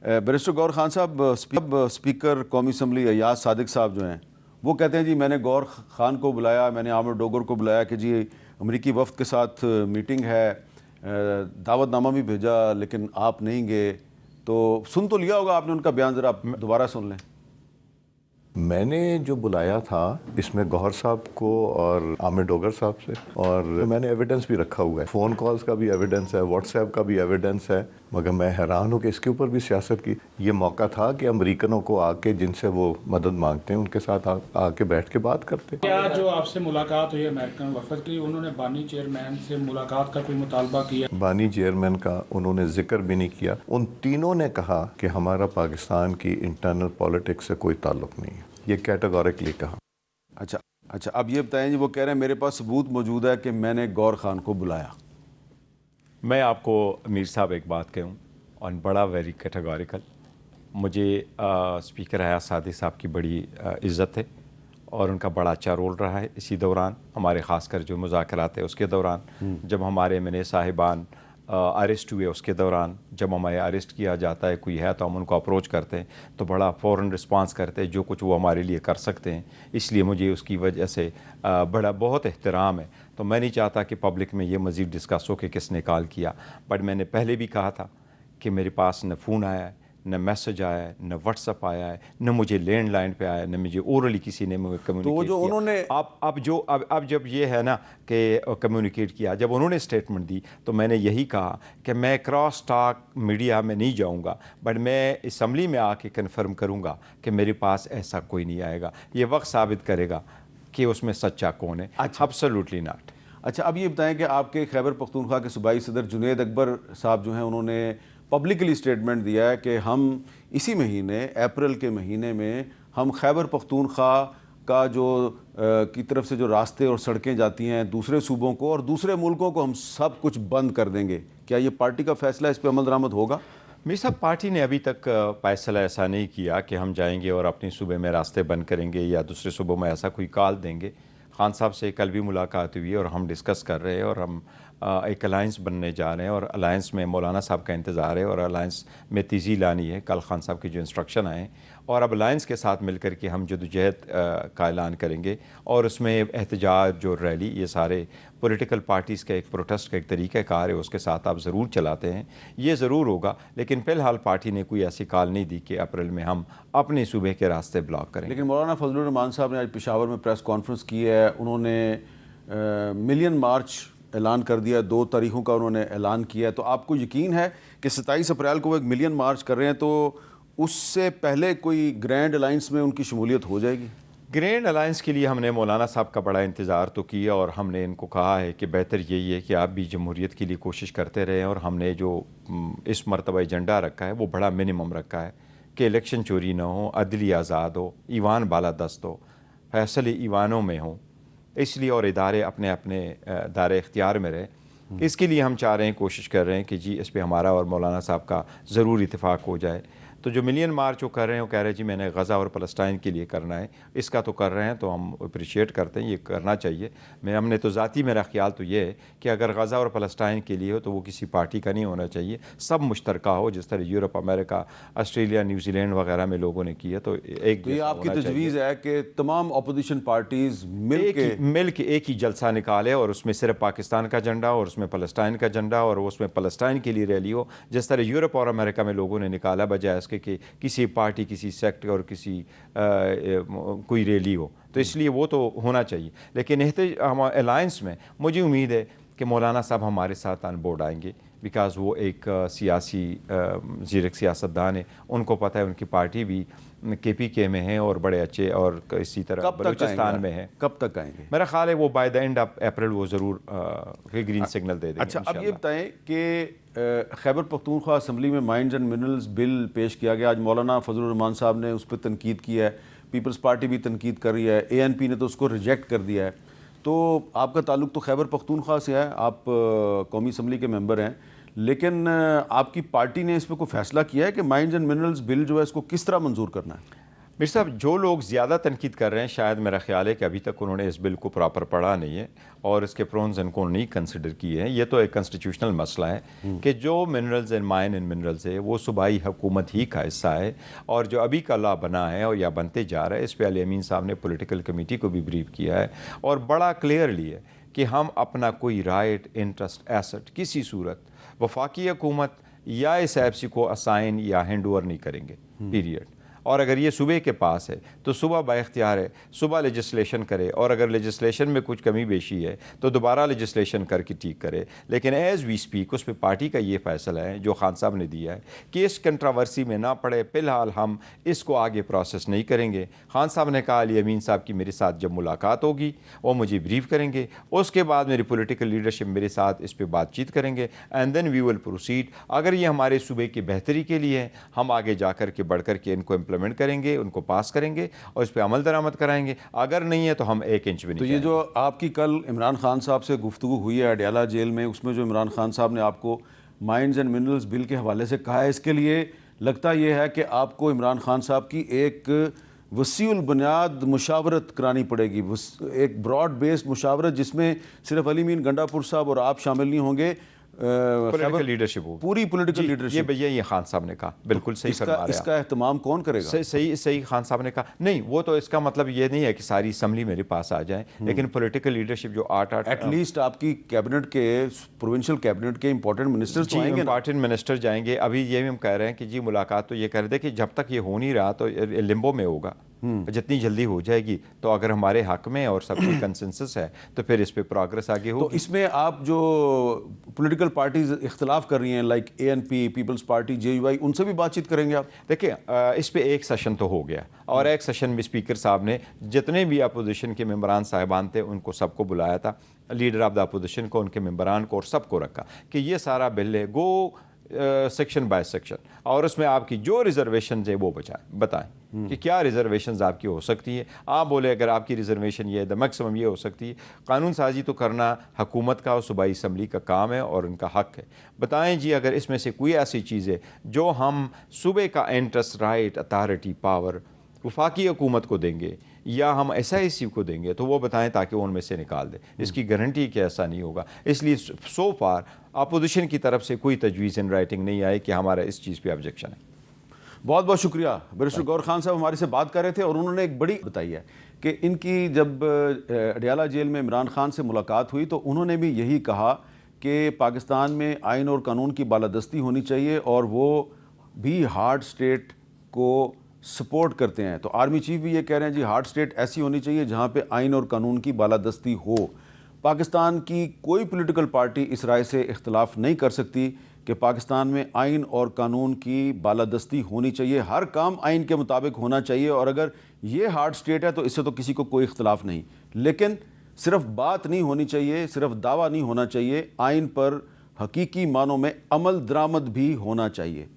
Barrister गौर खान साहब, speaker कौमी assembly Ayaz Sadiq साहब जो हैं वो कहते हैं जी मैंने गौर खान को बुलाया, मैंने आमिर डोगर को बुलाया कि जी अमरीकी वफ़द के साथ मीटिंग है, दावतनामा भी भेजा लेकिन आप नहीं गए। तो सुन तो लिया होगा आपने उनका बयान, ज़रा आप दोबारा सुन लें। मैंने जो बुलाया था इसमें गौहर साहब को और आमिर डोगर साहब से, और मैंने एविडेंस भी रखा हुआ है, फ़ोन कॉल्स का भी एविडेंस है, व्हाट्सएप का भी एविडेंस है। मगर मैं हैरान हूँ कि इसके ऊपर भी सियासत की। ये मौका था कि अमरीकनों को आके जिनसे वो मदद मांगते हैं उनके साथ आके बैठ के बात करते। क्या जो आपसे मुलाकात हुई अमेरिकन वफद की, उन्होंने बानी चेयरमैन से मुलाकात का कोई मुतालबा किया? बानी चेयरमैन का उन्होंने जिक्र भी नहीं किया। उन तीनों ने कहा कि हमारा पाकिस्तान की इंटरनल पॉलिटिक्स से कोई ताल्लुक नहीं है, ये कैटेगोरिकली कहा। अच्छा, अब ये बताएं जी, वो कह रहे हैं मेरे पास सबूत मौजूद है कि मैंने गौर खान को बुलाया। मैं आपको मीर साहब एक बात कहूँ, और बड़ा वेरी कैटेगोरिकल, मुझे स्पीकर अयाज सादिक साहब की बड़ी इज़्ज़त है और उनका बड़ा अच्छा रोल रहा है इसी दौरान, हमारे ख़ासकर जो मुज़ाकरात है उसके दौरान, जब हमारे एमएनए साहिबान अरेस्ट हुए उसके दौरान, जब हमें अरेस्ट किया जाता है कोई है तो हम उनको अप्रोच करते हैं तो बड़ा फ़ौरन रिस्पांस करते हैं, जो कुछ वो हमारे लिए कर सकते हैं। इसलिए मुझे उसकी वजह से बड़ा बहुत एहतराम है। तो मैं नहीं चाहता कि पब्लिक में ये मज़ीद डिस्कस हो कि किसने कॉल किया, बट मैंने पहले भी कहा था कि मेरे पास न फ़ोन आया है, न मैसेज आया है, न व्हाट्सअप आया है, न मुझे लैंडलाइन पे आया है, न मुझे ओरली किसी ने मुझे कम्युनिकेट तो जो किया। उन्होंने अब जब ये है ना कि कम्युनिकेट किया, जब उन्होंने स्टेटमेंट दी तो मैंने यही कहा कि मैं क्रॉस टॉक मीडिया में नहीं जाऊंगा, बट मैं असम्बली में आके कन्फर्म करूंगा कि मेरे पास ऐसा कोई नहीं आएगा। ये वक्त साबित करेगा कि उसमें सच्चा कौन है। Absolutely not. अच्छा, अब ये बताएं कि आपके खैबर पख्तूनख्वा के सूबाई सदर जुनैद अकबर साहब जो हैं उन्होंने पब्लिकली स्टेटमेंट दिया है कि हम इसी महीने अप्रैल के महीने में हम खैबर पख्तूनख्वा का जो की तरफ से जो रास्ते और सड़कें जाती हैं दूसरे सूबों को और दूसरे मुल्कों को हम सब कुछ बंद कर देंगे। क्या ये पार्टी का फैसला, इस पर अमल दरामद होगा? मेरी साहब, पार्टी ने अभी तक फैसला ऐसा नहीं किया कि हम जाएंगे और अपने सूबे में रास्ते बंद करेंगे या दूसरे सूबों में ऐसा कोई कॉल देंगे। खान साहब से कल भी मुलाकात हुई और हम डिस्कस कर रहे हैं और हम एक अलायंस बनने जा रहे हैं और अलायंस में मौलाना साहब का इंतज़ार है और अलायंस में तेज़ी लानी है। कल खान साहब की जो इंस्ट्रक्शन आए और अब अलायंस के साथ मिलकर के हम जदोजहद का ऐलान करेंगे और उसमें एहतजाज जो रैली, ये सारे पॉलिटिकल पार्टीज़ का एक प्रोटेस्ट का एक तरीक़ाकार है, उसके साथ आप ज़रूर चलाते हैं, ये ज़रूर होगा। लेकिन फ़िलहाल पार्टी ने कोई ऐसी कॉल नहीं दी कि अप्रैल में हम अपने सूबे के रास्ते ब्लॉक करेंगे। लेकिन मौलाना फजलुर रहमान साहब ने आज पेशावर में प्रेस कॉन्फ्रेंस की है, उन्होंने मिलियन मार्च ऐलान कर दिया, 2 तारीखों का उन्होंने ऐलान किया। तो आपको यकीन है कि 27 अप्रैल को वो एक मिलियन मार्च कर रहे हैं, तो उससे पहले कोई ग्रैंड अलायंस में उनकी शमूलियत हो जाएगी? ग्रैंड अलायंस के लिए हमने मौलाना साहब का बड़ा इंतज़ार तो किया और हमने इनको कहा है कि बेहतर यही है कि आप भी जमहूरियत के लिए कोशिश करते रहें, और हमने जो इस मरतबा एजेंडा रखा है वो बड़ा मिनिमम रखा है कि इलेक्शन चोरी ना हो, अदली आज़ाद हो, ईवान बालादस्त हो, फैसले ईवानों में हों, इसलिए और इदारे अपने अपने दायरे इख्तियार में रहे। इसके लिए हम चाह रहे हैं, कोशिश कर रहे हैं कि जी इस पे हमारा और मौलाना साहब का ज़रूर इत्तेफाक हो जाए। तो जो मिलियन मार्च वो कर रहे हैं, वो कह रहे हैं जी मैंने गज़ा और फ़लस्तीन के लिए करना है, इसका तो कर रहे हैं तो हम अप्रिशिएट करते हैं, ये करना चाहिए। हमने तो ज़ाती मेरा ख्याल तो ये है कि अगर गज़ा और फ़लस्तीन के लिए हो तो वो किसी पार्टी का नहीं होना चाहिए, सब मुश्तरका हो, जिस तरह यूरोप, अमेरिका, ऑस्ट्रेलिया, न्यूजीलैंड वगैरह में लोगों ने किया। तो एक ये आपकी तजवीज़ है कि तमाम अपोजिशन पार्टीज़ मिल के एक ही जलसा निकाले और उसमें सिर्फ पाकिस्तान का झंडा और उसमें फ़लस्तीन का झंडा और उसमें फ़लस्तीन के लिए रैली हो, जिस तरह यूरोप और अमेरिका में लोगों ने निकाला, बजाय इसके कि किसी पार्टी, किसी सेक्ट और किसी कोई रैली हो। तो इसलिए वो तो होना चाहिए। लेकिन हम अलायंस में मुझे उम्मीद है कि मौलाना साहब हमारे साथ ऑन बोर्ड आएंगे, बिकॉज़ वो एक सियासी ज़ीरक सियासतदान है, उनको पता है उनकी पार्टी भी KPK में है और बड़े अच्छे, और इसी तरह बलूचिस्तान में है। कब तक आएंगे? मेरा ख्याल है वो by the end of April वो ज़रूर ग्रीन सिग्नल दे देंगे। अच्छा, अब ये बताएं कि खैबर पख्तूनख्वा असम्बली में माइंस एंड मिनरल्स बिल पेश किया गया। आज मौलाना फजलुर रहमान साहब ने उस पर तनकीद की है, पीपल्स पार्टी भी तनकीद कर रही है, ANP ने तो उसको रिजेक्ट कर दिया है। तो आपका ताल्लुक तो खैबर पख्तूनख्वा से है, आप कौमी असम्बली के मेंबर हैं, लेकिन आपकी पार्टी ने इस पर कोई फैसला किया है कि माइंस एंड मिनरल्स बिल जो है इसको किस तरह मंजूर करना है? मेरे साहब, जो लोग ज़्यादा तनकीद कर रहे हैं, शायद मेरा ख्याल है कि अभी तक उन्होंने इस बिल को प्रॉपर पढ़ा नहीं है और इसके प्रोन्स इनको नहीं कंसिडर किए हैं। ये तो एक कॉन्स्टिट्यूशनल मसला है कि जो minerals and mine and minerals है वो सूबाई हुकूमत ही का हिस्सा है, और जो अभी का लॉ बना है और या बनते जा रहा है, इस पर अली अमीन साहब ने पॉलिटिकल कमेटी को भी ब्रीफ किया है और बड़ा क्लियरली है कि हम अपना कोई राइट, इंटरेस्ट, एसेट किसी सूरत वफाकी हुकूमत या इस एफसी को असाइन या हैंड ओवर नहीं करेंगे, पीरियड। और अगर ये सूबे के पास है तो सुबह बाइख्तियार है, सुबह लेजिस्लेशन करे, और अगर लेजिस्लेशन में कुछ कमी बेशी है तो दोबारा लेजिस्लेशन करके ठीक करे। लेकिन एज़ वी स्पीक उस पर पार्टी का ये फैसला है जो खान साहब ने दिया है कि इस कंट्रावर्सी में ना पड़े, फ़िलहाल हम इसको आगे प्रोसेस नहीं करेंगे। खान साहब ने कहा अली अमीन साहब की मेरे साथ जब मुलाकात होगी वो मुझे ब्रीफ करेंगे, उसके बाद मेरी पॉलिटिकल लीडरशिप मेरे साथ इस पर बातचीत करेंगे and then we will proceed. अगर ये हमारे सूबे की बेहतरी के लिए है, हम आगे जा कर के बढ़ कर के इनको इम्प्लीमेंट करेंगे, उनको पास करेंगे और इस पर अमल दरामद कराएंगे। अगर नहीं है तो हम 1 इंच भी नहीं। तो ये जो आपकी कल इमरान खान साहब से गुफ्तगू हुई है अडयाला जेल में, उसमें जो इमरान खान साहब ने आपको माइंस एंड मिनरल्स बिल के हवाले से कहा है, इसके लिए लगता यह है कि आपको इमरान खान साहब की एक वसीउल बुनियाद मुशावरत करानी पड़ेगी, एक ब्रॉड बेस्ड मुशावरत जिसमें सिर्फ अली मीन गंडापुर साहब और आप शामिल नहीं होंगे, पॉलिटिकल लीडरशिप हो, पूरी पॉलिटिकल लीडरशिप। ये भैया ये खान साहब ने कहा, बिल्कुल सही फरमा रहे हैं। इसका एहतमाम कौन करेगा? सही खान साहब ने कहा। नहीं, वो तो इसका मतलब ये नहीं है कि सारी असम्बली मेरे पास आ जाए, लेकिन पॉलिटिकल लीडरशिप जो 8 एटलीस्ट आपकी कैबिनेट के, प्रोविंशियल कैबिनेट के इंपॉर्टेंट मिनिस्टर्स तो आएंगे, इंपॉर्टेंट मिनिस्टर जाएंगे। अभी ये भी हम कह रहे हैं कि जी मुलाकात तो ये कर दे कि जब तक ये हो नहीं रहा तो लिम्बो में होगा, जितनी जल्दी हो जाएगी तो अगर हमारे हक में और सबकी कंसेंसस है तो फिर इस पे प्रोग्रेस आगे होगी। तो इसमें आप जो पॉलिटिकल पार्टीज इख्तलाफ कर रही हैं like ANP, people's party, JUI, उनसे भी बातचीत करेंगे आप? देखिए, इस पे एक सेशन तो हो गया और एक सेशन में स्पीकर साहब ने जितने भी अपोजिशन के मेंबरान साहिबान थे उनको सबको बुलाया था, लीडर ऑफ द अपोजिशन को, उनके मेंबरान को, और सबको रखा कि ये सारा बिल है, गो सेक्शन बाय सेक्शन, और उसमें आपकी जो रिजर्वेशन है वो बताएं कि क्या रिजर्वेशन आपकी हो सकती है। आप बोले अगर आपकी रिजर्वेशन ये है, द मैक्सिमम ये हो सकती है। कानून साजी तो करना हुकूमत का और सूबाई असम्बली का काम है और उनका हक है। बताएं जी अगर इसमें से कोई ऐसी चीज़ है जो हम सूबे का इंटरेस्ट, राइट, अथॉरिटी, पावर वफाकी हुकूमत को देंगे या हम SIC को देंगे तो वो बताएं ताकि वो उनमें से निकाल दे। इसकी गारंटी कि ऐसा नहीं होगा। इसलिए सो फार अपोजिशन की तरफ से कोई तजवीज़ इन राइटिंग नहीं आई कि हमारा इस चीज़ पे ऑब्जेक्शन है। बहुत बहुत शुक्रिया। बैरिस्टर गौहर खान साहब हमारे से बात कर रहे थे और उन्होंने एक बड़ी बताई है कि इनकी जब अडयाला जेल में इमरान खान से मुलाकात हुई तो उन्होंने भी यही कहा कि पाकिस्तान में आइन और कानून की बालादस्ती होनी चाहिए और वो भी हार्ड स्टेट को सपोर्ट करते हैं। तो आर्मी चीफ भी ये कह रहे हैं जी हार्ड स्टेट ऐसी होनी चाहिए जहाँ पे आइन और कानून की बालादस्ती हो। पाकिस्तान की कोई पॉलिटिकल पार्टी इस राय से इख्तलाफ नहीं कर सकती कि पाकिस्तान में आइन और कानून की बालादस्ती होनी चाहिए, हर काम आइन के मुताबिक होना चाहिए। और अगर ये हार्ड स्टेट है तो इससे तो किसी को कोई इख्तलाफ नहीं, लेकिन सिर्फ बात नहीं होनी चाहिए, सिर्फ दावा नहीं होना चाहिए, आइन पर हकीकी मानों में अमल दरामद भी होना चाहिए।